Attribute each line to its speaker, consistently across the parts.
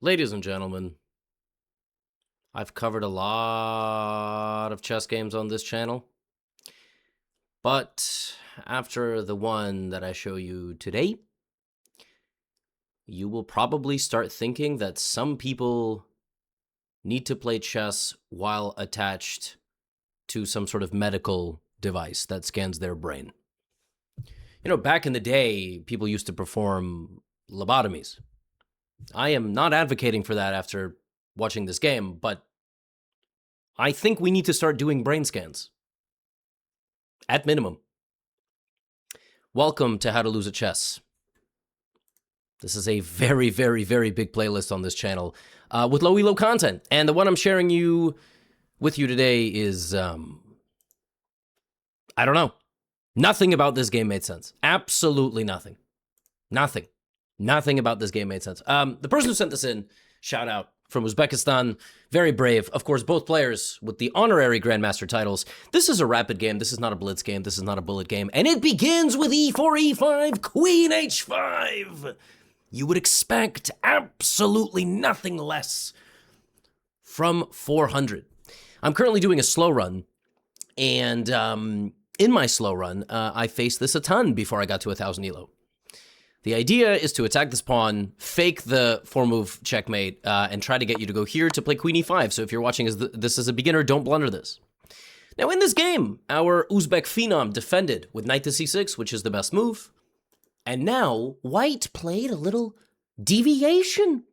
Speaker 1: Ladies and gentlemen, I've covered a lot of chess games on this channel, but after the one that I show you today, you will probably start thinking that some people need to play chess while attached to some sort of medical device that scans their brain. You know, back in the day, people used to perform lobotomies. I am not advocating for that after watching this game, but I think we need to start doing brain scans. At minimum. Welcome to How to Lose at Chess. This is a very, very, very big playlist on this channel with low elo content. And the one I'm sharing with you today is, I don't know. Nothing about this game made sense. Absolutely nothing. Nothing. Nothing about this game made sense. The person who sent this in, shout out, from Uzbekistan, very brave. Of course, both players with the honorary Grandmaster titles. This is a rapid game. This is not a blitz game. This is not a bullet game. And it begins with e4, e5, queen h5. You would expect absolutely nothing less from 400. I'm currently doing a slow run, and in my slow run, I faced this a ton before I got to 1,000 elo. The idea is to attack this pawn, fake the 4-move checkmate, and try to get you to go here to play queen e5. So if you're watching this as a beginner, don't blunder this. Now in this game, our Uzbek phenom defended with knight to c6, which is the best move. And now white played a little deviation.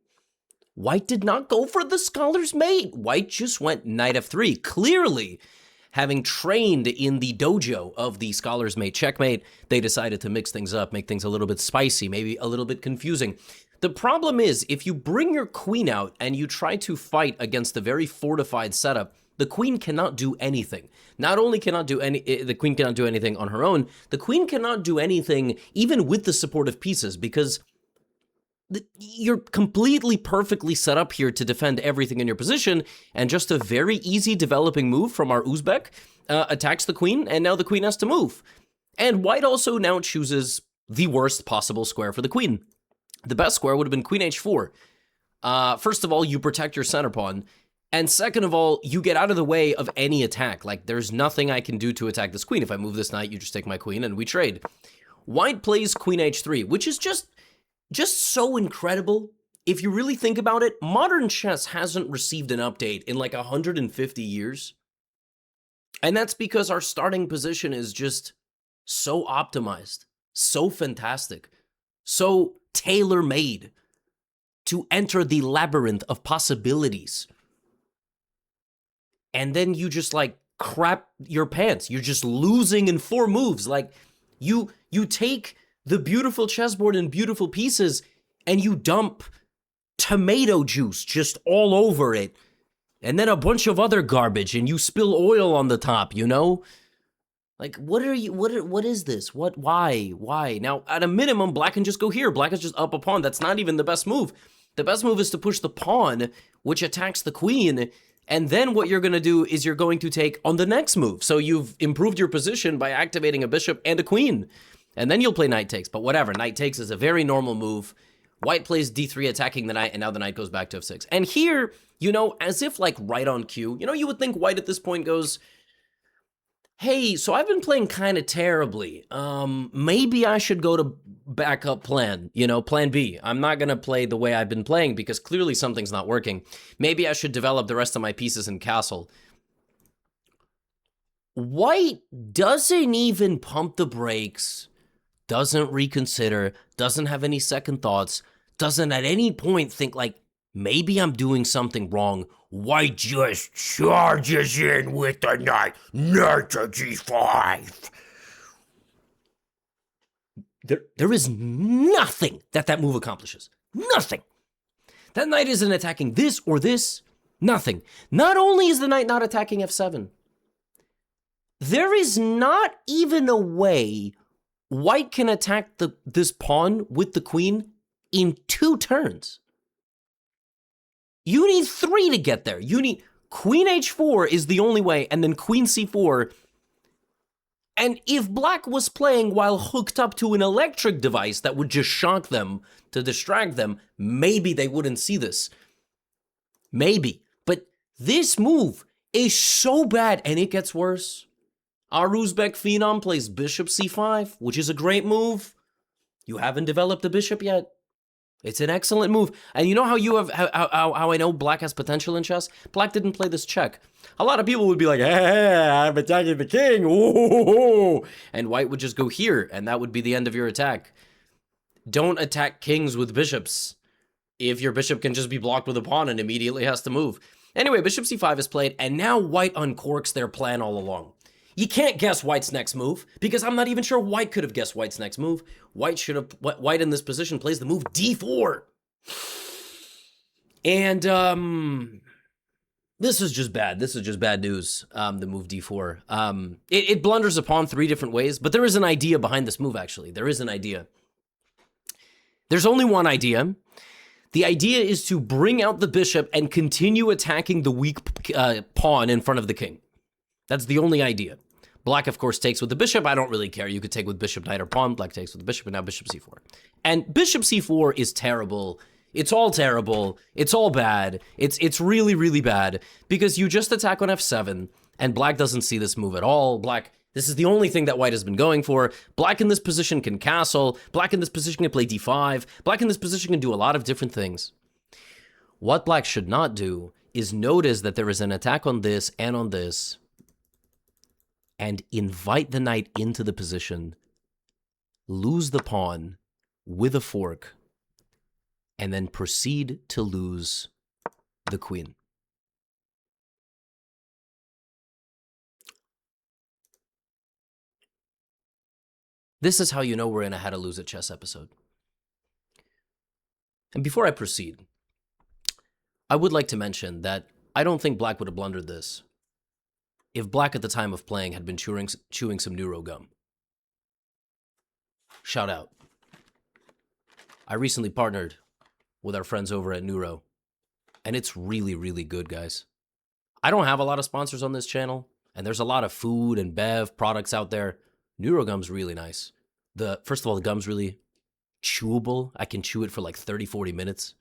Speaker 1: White did not go for the scholar's mate. White just went knight f3, clearly having trained in the dojo of the scholar's mate checkmate, they decided to mix things up, make things a little bit spicy, maybe a little bit confusing. The problem is, if you bring your queen out and you try to fight against the very fortified setup, the queen cannot do anything. Not only the queen cannot do anything on her own, the queen cannot do anything even with the supportive pieces, because you're completely perfectly set up here to defend everything in your position, and just a very easy developing move from our Uzbek attacks the queen, and now the queen has to move. And white also now chooses the worst possible square for the queen. The best square would have been queen h4. First of all, you protect your center pawn, and second of all, you get out of the way of any attack. Like, there's nothing I can do to attack this queen. If I move this knight, you just take my queen, and we trade. White plays queen h3, which is just so incredible. If you really think about it, modern chess hasn't received an update in like 150 years. And that's because our starting position is just so optimized, so fantastic, so tailor-made to enter the labyrinth of possibilities. And then you just like crap your pants. You're just losing in 4 moves. Like you take the beautiful chessboard and beautiful pieces, and you dump tomato juice just all over it, and then a bunch of other garbage, and you spill oil on the top, you know? Like, what is this? Why? Now, at a minimum, black can just go here. Black is just up a pawn. That's not even the best move. The best move is to push the pawn, which attacks the queen, and then what you're gonna do is you're going to take on the next move. So you've improved your position by activating a bishop and a queen. And then you'll play knight takes, but whatever. Knight takes is a very normal move. White plays d3 attacking the knight, and now the knight goes back to f6. And here, you know, as if like right on cue, you know, you would think white at this point goes, hey, so I've been playing kind of terribly. Maybe I should go to backup plan, you know, plan B. I'm not going to play the way I've been playing because clearly something's not working. Maybe I should develop the rest of my pieces in castle. White doesn't even pump the brakes, doesn't reconsider, doesn't have any second thoughts, doesn't at any point think like, maybe I'm doing something wrong. White just charges in with the knight to g5. There is nothing that move accomplishes. Nothing. That knight isn't attacking this or this. Nothing. Not only is the knight not attacking f7, there is not even a way white can attack this pawn with the queen in 2 turns. You need 3 to get there. You need queen h4 is the only way, and then queen c4. And if black was playing while hooked up to an electric device that would just shock them to distract them, maybe they wouldn't see this. Maybe. But this move is so bad, and it gets worse. Our Uzbek phenom plays bishop c5, which is a great move. You haven't developed a bishop yet. It's an excellent move. And you know how you have how I know black has potential in chess? Black didn't play this check. A lot of people would be like, hey, I'm attacking the king. Ooh. And white would just go here, and that would be the end of your attack. Don't attack kings with bishops if your bishop can just be blocked with a pawn and immediately has to move. Anyway, bishop c5 is played, and now white uncorks their plan all along. You can't guess white's next move, because I'm not even sure white could have guessed white's next move. White in this position plays the move d4. And this is just bad. This is just bad news, the move d4. It blunders a pawn 3 different ways, but there is an idea behind this move, actually. There is an idea. There's only one idea. The idea is to bring out the bishop and continue attacking the weak pawn in front of the king. That's the only idea. Black, of course, takes with the bishop. I don't really care. You could take with bishop, knight, or pawn. Black takes with the bishop, and now bishop c4. And bishop c4 is terrible. It's all terrible. It's all bad. It's really, really bad, because you just attack on f7, and black doesn't see this move at all. Black, this is the only thing that white has been going for. Black in this position can castle. Black in this position can play d5. Black in this position can do a lot of different things. What black should not do is notice that there is an attack on this and on this, and invite the knight into the position, lose the pawn with a fork, and then proceed to lose the queen. This is how you know we're in a How to Lose at Chess episode. And before I proceed, I would like to mention that I don't think black would have blundered this if black at the time of playing had been chewing some Neuro gum. Shout out. I recently partnered with our friends over at Neuro, and it's really, really good, guys. I don't have a lot of sponsors on this channel, and there's a lot of food and bev products out there. Neuro gum's really nice. First of all, the gum's really chewable. I can chew it for like 30, 40 minutes.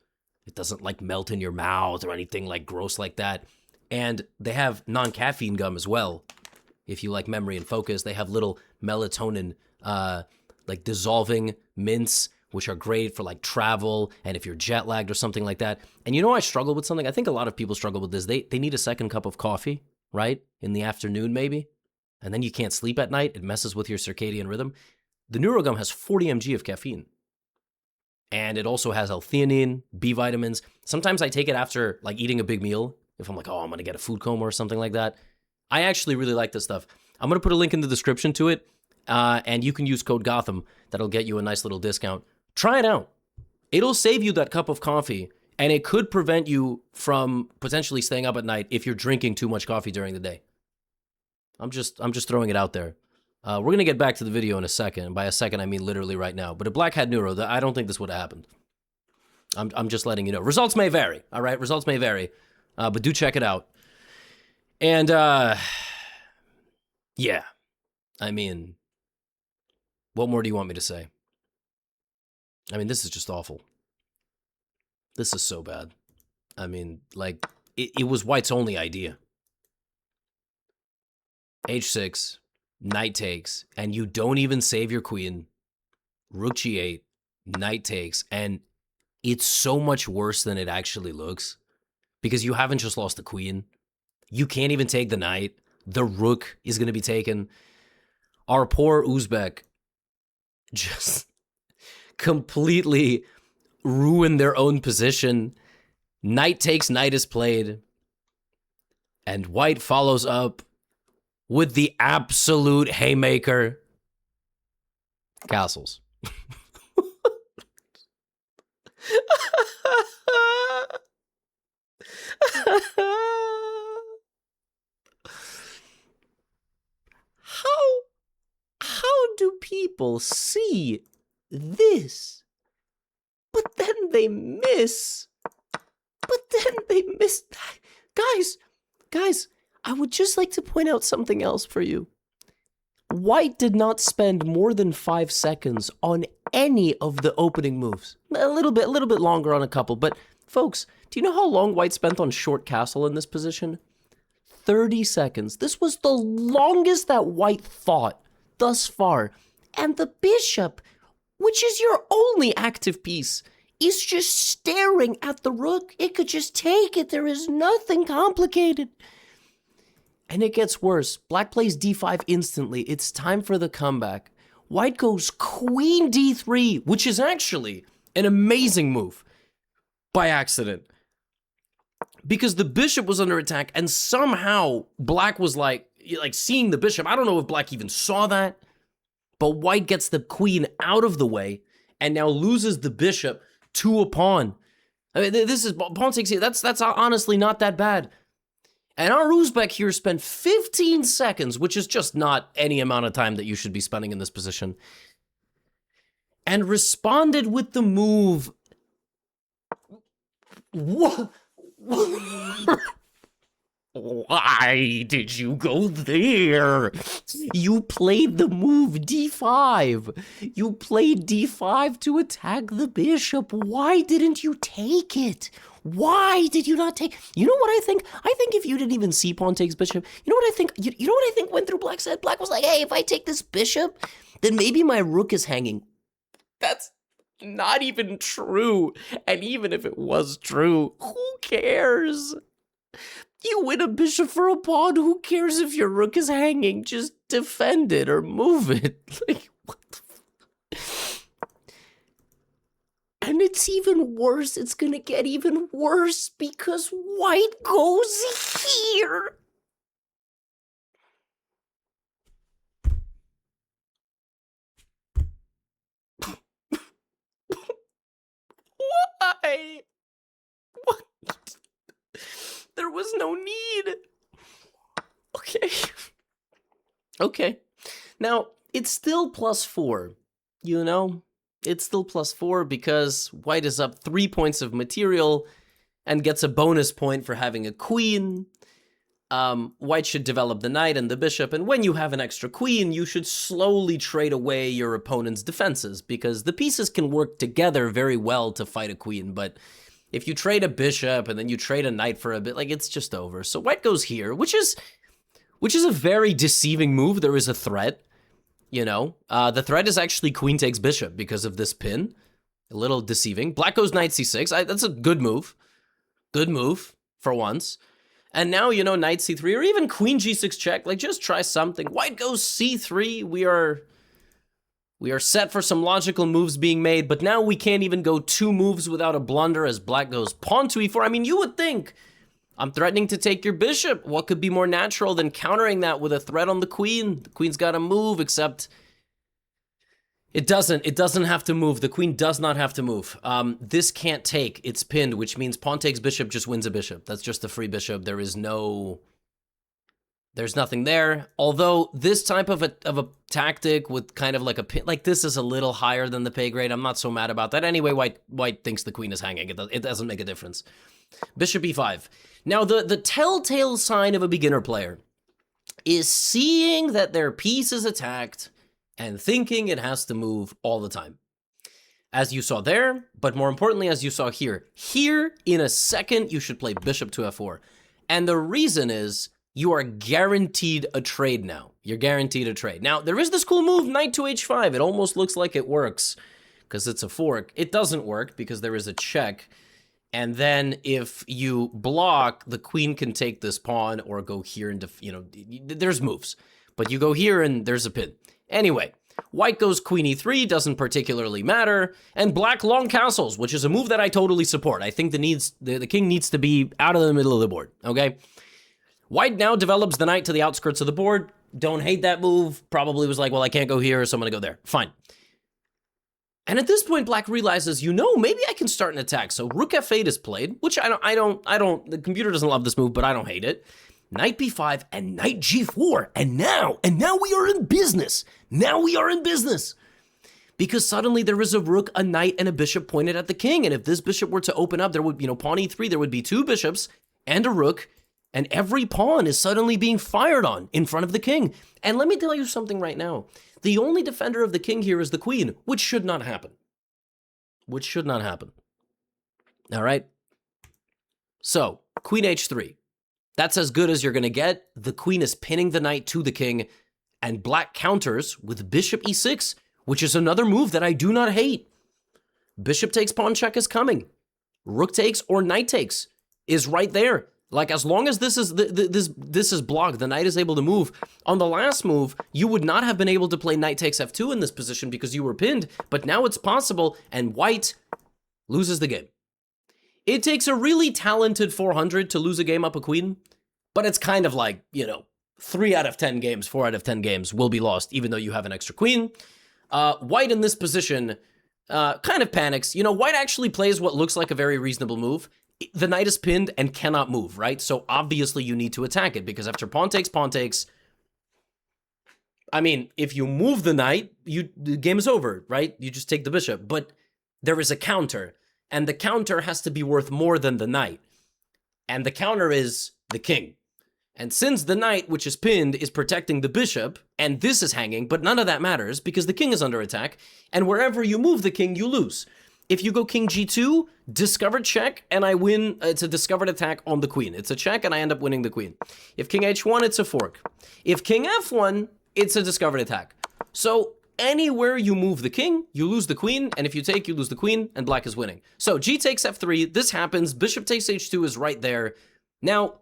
Speaker 1: It doesn't like melt in your mouth or anything like gross like that. And they have non-caffeine gum as well. If you like memory and focus, they have little melatonin, like dissolving mints, which are great for like travel and if you're jet lagged or something like that. And you know, I struggle with something. I think a lot of people struggle with this. They need a second cup of coffee, right? In the afternoon, maybe. And then you can't sleep at night. It messes with your circadian rhythm. The NeuroGum has 40 mg of caffeine. And it also has L-theanine, B vitamins. Sometimes I take it after like eating a big meal. If I'm like, oh, I'm going to get a food coma or something like that. I actually really like this stuff. I'm going to put a link in the description to it. And you can use code Gotham. That'll get you a nice little discount. Try it out. It'll save you that cup of coffee. And it could prevent you from potentially staying up at night if you're drinking too much coffee during the day. I'm just throwing it out there. We're going to get back to the video in a second. And by a second, I mean literally right now. But if black had Neuro, I don't think this would have happened. I'm just letting you know. Results may vary, all right? Results may vary. But do check it out. And, yeah. I mean, what more do you want me to say? I mean, this is just awful. This is so bad. I mean, like, it was white's only idea. H6, knight takes, and you don't even save your queen. Rook g8, knight takes, and it's so much worse than it actually looks. Because you haven't just lost the queen. You can't even take the knight. The rook is going to be taken. Our poor Uzbek just completely ruined their own position. Knight takes, knight is played. And white follows up with the absolute haymaker. Castles. How do people see this? But then they miss. Guys, I would just like to point out something else for you. White did not spend more than 5 seconds on any of the opening moves. A little bit longer on a couple, but folks, do you know how long White spent on short castle in this position? 30 seconds. This was the longest that White thought thus far. And the bishop, which is your only active piece, is just staring at the rook. It could just take it. There is nothing complicated. And it gets worse. Black plays d5 instantly. It's time for the comeback. White goes queen d3, which is actually an amazing move by accident. Because the bishop was under attack, and somehow Black was like seeing the bishop. I don't know if Black even saw that, but White gets the queen out of the way and now loses the bishop to a pawn. I mean, this is pawn takes it. That's honestly not that bad. And our Uzbek here spent 15 seconds, which is just not any amount of time that you should be spending in this position, and responded with the move. What? Why did you go there? You played the move d5. You played d5 to attack the bishop. Why didn't you take it? Why did you not take? You know what I think? I think if you didn't even see pawn takes bishop, you know what I think? You know what I think went through Black's head? Black was like, hey, if I take this bishop, then maybe my rook is hanging. That's not even true. And even if it was true, who cares? You win a bishop for a pawn. Who cares if your rook is hanging? Just defend it or move it. Like, what the And it's even worse. It's going to get even worse because White goes here. Why? What? There was no need. Okay. Okay. Now, it's still +4, you know? It's still +4 because White is up 3 points of material and gets a bonus point for having a queen. White should develop the knight and the bishop, and when you have an extra queen, you should slowly trade away your opponent's defenses, because the pieces can work together very well to fight a queen, but if you trade a bishop and then you trade a knight for a bit, like, it's just over. So White goes here, which is a very deceiving move. There is a threat, you know. The threat is actually queen takes bishop because of this pin. A little deceiving. Black goes knight c6. That's a good move. Good move for once. And now, you know, knight c3 or even queen g6 check. Like, just try something. White goes c3. We are set for some logical moves being made, but now we can't even go 2 moves without a blunder as Black goes pawn to e4. I mean, you would think, I'm threatening to take your bishop. What could be more natural than countering that with a threat on the queen? The queen's got to move, except it doesn't have to move. The queen does not have to move. This can't take. It's pinned, which means pawn takes bishop just wins a bishop. That's just a free bishop. There's nothing there. Although this type of a tactic with kind of like a pin, like this is a little higher than the pay grade. I'm not so mad about that. Anyway, White thinks the queen is hanging. It doesn't make a difference. Bishop e5. Now, the telltale sign of a beginner player is seeing that their piece is attacked and thinking it has to move all the time. As you saw there, but more importantly, as you saw here. Here, in a second, you should play bishop to f4. And the reason is you are guaranteed a trade now. You're guaranteed a trade. Now, there is this cool move, knight to h5. It almost looks like it works because it's a fork. It doesn't work because there is a check. And then if you block, the queen can take this pawn or go here and, you know, there's moves. But you go here and there's a pin. Anyway, White goes queen e3, doesn't particularly matter. And Black long castles, which is a move that I totally support. I think the king needs to be out of the middle of the board, okay? White now develops the knight to the outskirts of the board. Don't hate that move. Probably was like, well, I can't go here, so I'm going to go there. Fine. And at this point, Black realizes, you know, maybe I can start an attack. So Rook f8 is played, which I don't, the computer doesn't love this move, but I don't hate it. Knight b5 and knight g4. And now we are in business. Now we are in business. Because suddenly there is a rook, a knight, and a bishop pointed at the king. And if this bishop were to open up, there would, you know, pawn e3, there would be 2 bishops and a rook And every pawn is suddenly being fired on in front of the king. And let me tell you something right now. The only defender of the king here is the queen, which should not happen. Which should not happen. All right? So, queen h3. That's as good as you're going to get. The queen is pinning the knight to the king, and black counters with bishop e6, which is another move that I do not hate. Bishop takes, pawn check is coming. Rook takes or knight takes is right there. Like, as long as this is blocked, the knight is able to move. On the last move, you would not have been able to play knight takes f2 in this position because you were pinned, but now it's possible, and white loses the game. It takes a really talented 400 to lose a game up a queen, but it's kind of like, 3 out of 10 games, 4 out of 10 games will be lost, even though you have an extra queen. White in this position kind of panics. White actually plays what looks like a very reasonable move. The knight is pinned and cannot move, right? So obviously you need to attack it, because after pawn takes, I mean, if you move the knight, the game is over, right? You just take the bishop, but there is a counter, and the counter has to be worth more than the knight. And the counter is the king. And since the knight, which is pinned, is protecting the bishop, and this is hanging, but none of that matters because the king is under attack, and wherever you move the king, you lose. If you go king g2, discovered check, and I win. It's a discovered attack on the queen. It's a check, and I end up winning the queen. If king h1, it's a fork. If king f1, it's a discovered attack. So anywhere you move the king, you lose the queen, and if you take, you lose the queen, and black is winning. So g takes f3, this happens, bishop takes h2 is right there. Now,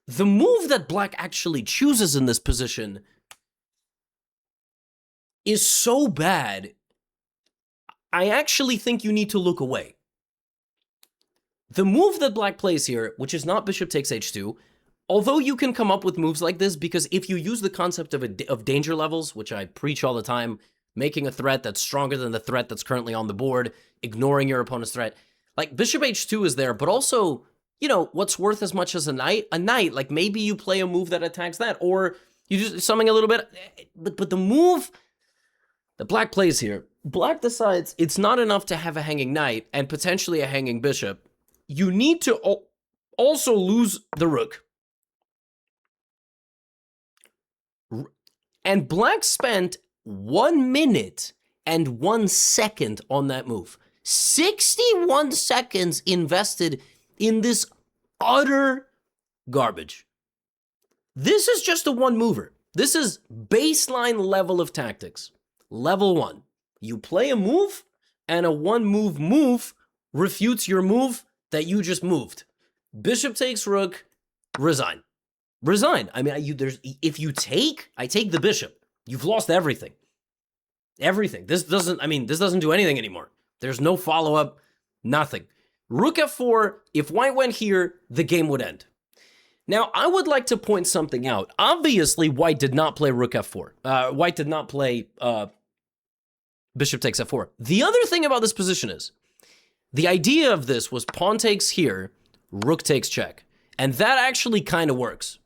Speaker 1: the move that black actually chooses in this position is so bad, I actually think you need to look away. The move that black plays here, which is not bishop takes h2, although you can come up with moves like this, because if you use the concept of danger levels, which I preach all the time, making a threat that's stronger than the threat that's currently on the board, ignoring your opponent's threat, like bishop h2 is there, but also, what's worth as much as a knight? A knight, like maybe you play a move that attacks that, or you just something a little bit, but the move that black plays here, black decides it's not enough to have a hanging knight and potentially a hanging bishop. You need to also lose the rook. And black spent 1 minute and 1 second on that move. 61 seconds invested in this utter garbage. This is just a one mover. This is baseline level of tactics. Level 1. You play a move, and a one move refutes your move that you just moved. Bishop takes rook, resign. Resign. I mean, if you take, I take the bishop. You've lost everything. Everything. This doesn't do anything anymore. There's no follow-up, nothing. Rook f4, if white went here, the game would end. Now, I would like to point something out. Obviously, white did not play rook f4. White did not play bishop takes f4. The other thing about this position is, the idea of this was pawn takes here, rook takes check. And that actually kind of works.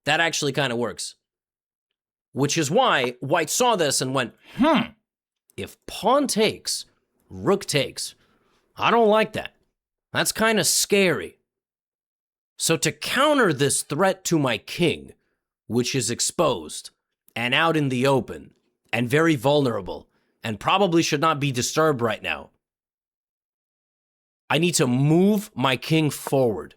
Speaker 1: That actually kind of works. Which is why white saw this and went, if pawn takes, rook takes, I don't like that. That's kind of scary. So to counter this threat to my king, which is exposed and out in the open and very vulnerable and probably should not be disturbed right now, I need to move my king forward.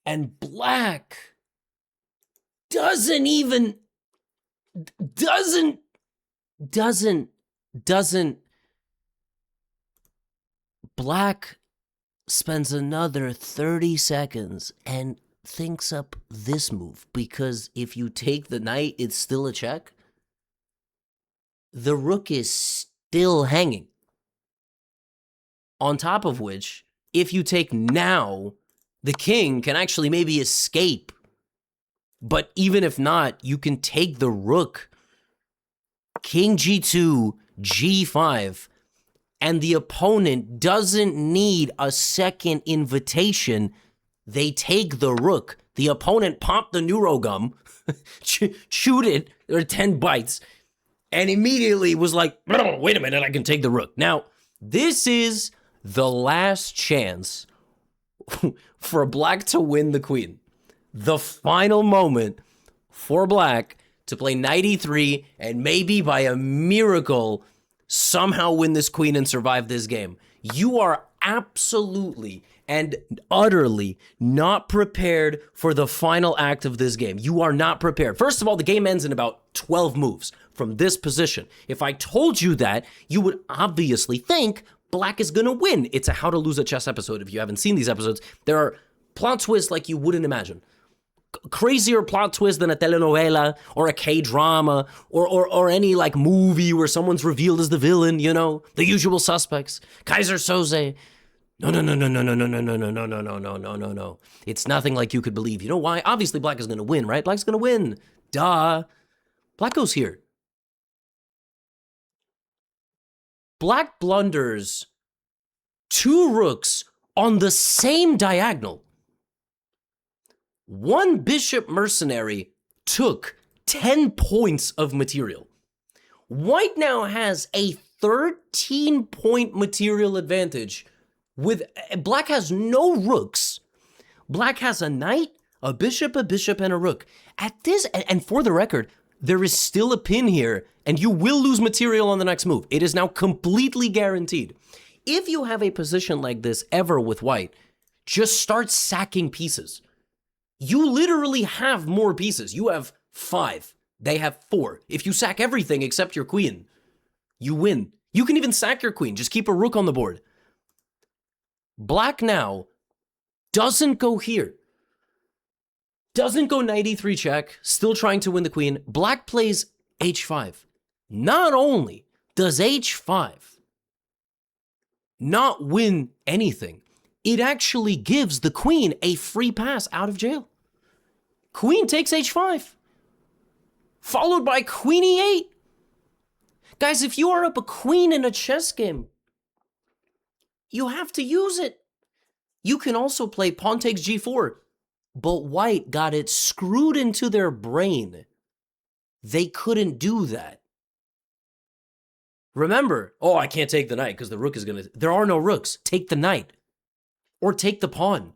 Speaker 1: And black doesn't black spends another 30 seconds and thinks up this move, because if you take the knight, it's still a check. The rook is still hanging. On top of which, if you take now, the king can actually maybe escape. But even if not, you can take the rook. King g2, g5, and the opponent doesn't need a second invitation. They take the rook. The opponent popped the neurogum, chewed it, there were 10 bites, and immediately was like, oh, wait a minute, I can take the rook. Now, this is the last chance for black to win the queen. The final moment for black to play knight e3 and maybe by a miracle somehow win this queen and survive this game. You are absolutely and utterly not prepared for the final act of this game. You are not prepared. First of all, the game ends in about 12 moves from this position. If I told you that, you would obviously think black is gonna win. It's a How to Lose a Chess episode. If you haven't seen these episodes, there are plot twists like you wouldn't imagine. Crazier plot twist than a telenovela or a K-drama or any like movie where someone's revealed as the villain, you know, The Usual Suspects, Kaiser Soze. No. It's nothing like you could believe. You know why? Obviously black is gonna win, right? Black's gonna win. Duh. Black goes here. Black blunders 2 rooks on the same diagonal. 1 bishop mercenary took 10 points of material. White now has a 13-point material advantage. Black has no rooks. Black has a knight, a bishop, and a rook. At this, and for the record, there is still a pin here, and you will lose material on the next move. It is now completely guaranteed. If you have a position like this ever with white, just start sacking pieces. You literally have more pieces. You have 5. They have 4. If you sack everything except your queen, you win. You can even sack your queen. Just keep a rook on the board. Black now doesn't go here. Doesn't go knight e3 check, still trying to win the queen. Black plays h5. Not only does h5 not win anything, it actually gives the queen a free pass out of jail. Queen takes h5, followed by queen e8. Guys, if you are up a queen in a chess game, you have to use it. You can also play pawn takes g4, but white got it screwed into their brain. They couldn't do that. Remember, oh, I can't take the knight because the rook is gonna, there are no rooks. Take the knight or take the pawn.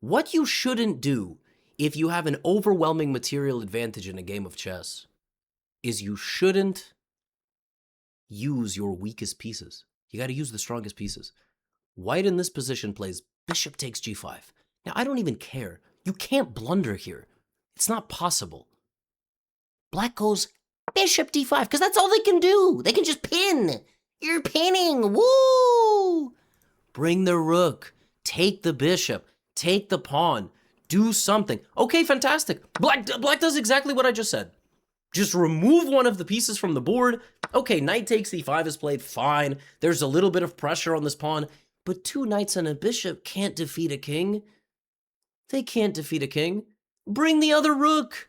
Speaker 1: What you shouldn't do if you have an overwhelming material advantage in a game of chess is you shouldn't use your weakest pieces. You got to use the strongest pieces. White in this position plays bishop takes g5. Now, I don't even care. You can't blunder here. It's not possible. Black goes bishop d5 because that's all they can do. They can just pin. You're pinning. Woo! Bring the rook. Take the bishop. Take the pawn. Do something. Okay, fantastic. Black does exactly what I just said. Just remove one of the pieces from the board. Okay, knight takes e5 is played, fine. There's a little bit of pressure on this pawn, but 2 knights and a bishop can't defeat a king. They can't defeat a king. Bring the other rook.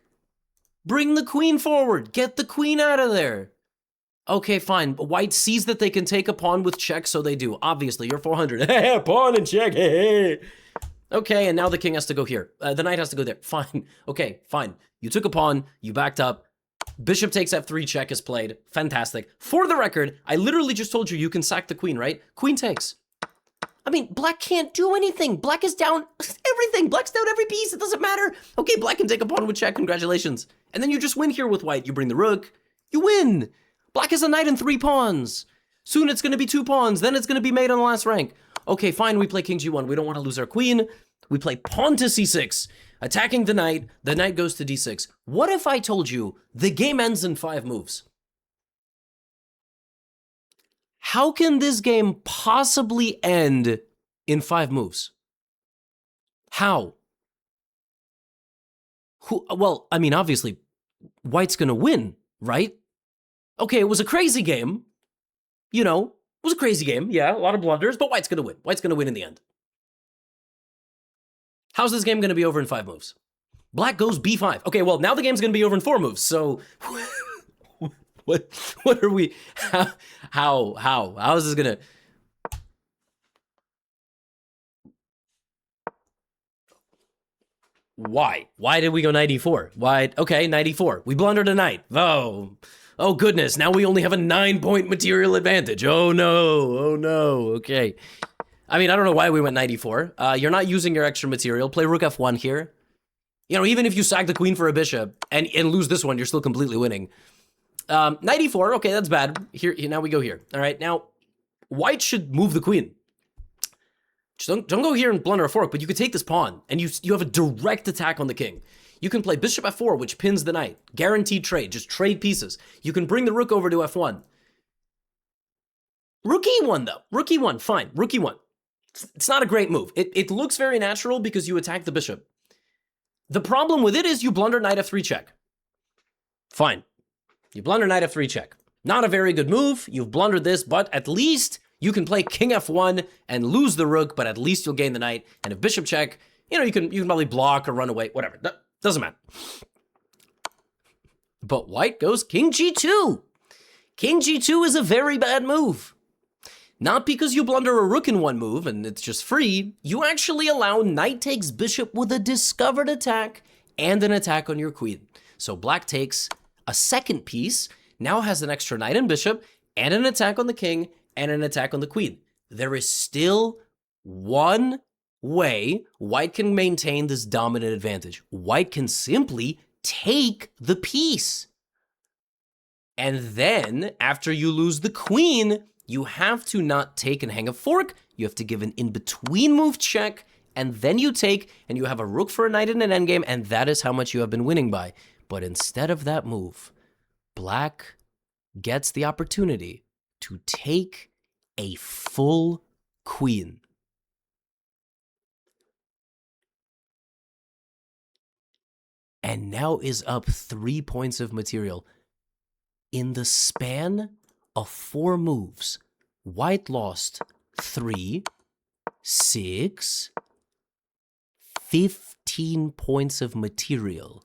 Speaker 1: Bring the queen forward. Get the queen out of there. Okay, fine. White sees that they can take a pawn with check, so they do. Obviously, you're 400. Pawn and check. Okay, and now the king has to go here. The knight has to go there. Fine. Okay, fine. You took a pawn. You backed up. Bishop takes f3, check is played. Fantastic. For the record, I literally just told you can sack the queen, right? Queen takes. I mean, black can't do anything. Black is down everything. Black's down every piece. It doesn't matter. Okay, black can take a pawn with check. Congratulations. And then you just win here with white. You bring the rook. You win. Black has a knight and 3 pawns. Soon it's going to be 2 pawns. Then it's going to be mate on the last rank. Okay, fine. We play king g1. We don't want to lose our queen. We play pawn to c6. Attacking the knight goes to d6. What if I told you the game ends in 5 moves? How can this game possibly end in 5 moves? How? Well, I mean, obviously, white's gonna win, right? Okay, it was a crazy game. You know, it was a crazy game. Yeah, a lot of blunders, but white's gonna win. White's gonna win in the end. How's this game going to be over in 5 moves? Black goes b5. Okay, well, now the game's going to be over in 4 moves. So what are we, how is this going to, Why? Why did we go knight e4? Why? Okay, knight e4. We blundered a knight. Oh goodness. Now we only have a 9-point material advantage. Oh no. Okay. I mean, I don't know why we went knight e4. You're not using your extra material. Play rook f1 here. You know, even if you sack the queen for a bishop and lose this one, you're still completely winning. Knight e4. Okay, that's bad. Here, now we go here. All right, now white should move the queen. Just don't go here and blunder a fork, but you could take this pawn, and you have a direct attack on the king. You can play bishop f4, which pins the knight. Guaranteed trade. Just trade pieces. You can bring the rook over to f1. Rook e1, though. Rook e1, fine. Rook e1. It's not a great move. It looks very natural because you attack the bishop. The problem with it is you blunder knight f3 check. Fine. You blunder knight f3 check. Not a very good move. You've blundered this, but at least you can play king f1 and lose the rook, but at least you'll gain the knight. And if bishop check, you know, you can probably block or run away, whatever. Doesn't matter. But white goes king g2. King g2 is a very bad move. Not because you blunder a rook in one move and it's just free, you actually allow knight takes bishop with a discovered attack and an attack on your queen. So black takes a second piece, now has an extra knight and bishop, and an attack on the king, and an attack on the queen. There is still one way white can maintain this dominant advantage. White can simply take the piece. And then, after you lose the queen, you have to not take and hang a fork, you have to give an in-between move check, and then you take, and you have a rook for a knight in an endgame, and that is how much you have been winning by. But instead of that move, black gets the opportunity to take a full queen. And now is up 3 points of material. In the span of 4 moves, white lost 3, 6, 15 points of material,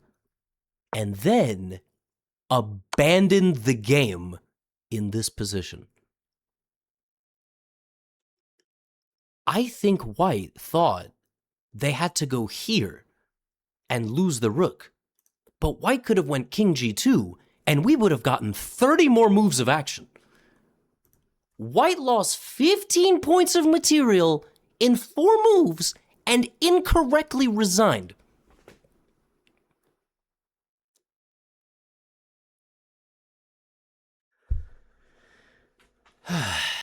Speaker 1: and then abandoned the game in this position. I think white thought they had to go here and lose the rook, but white could have went king g2, and we would have gotten 30 more moves of action. White lost 15 points of material in 4 moves and incorrectly resigned.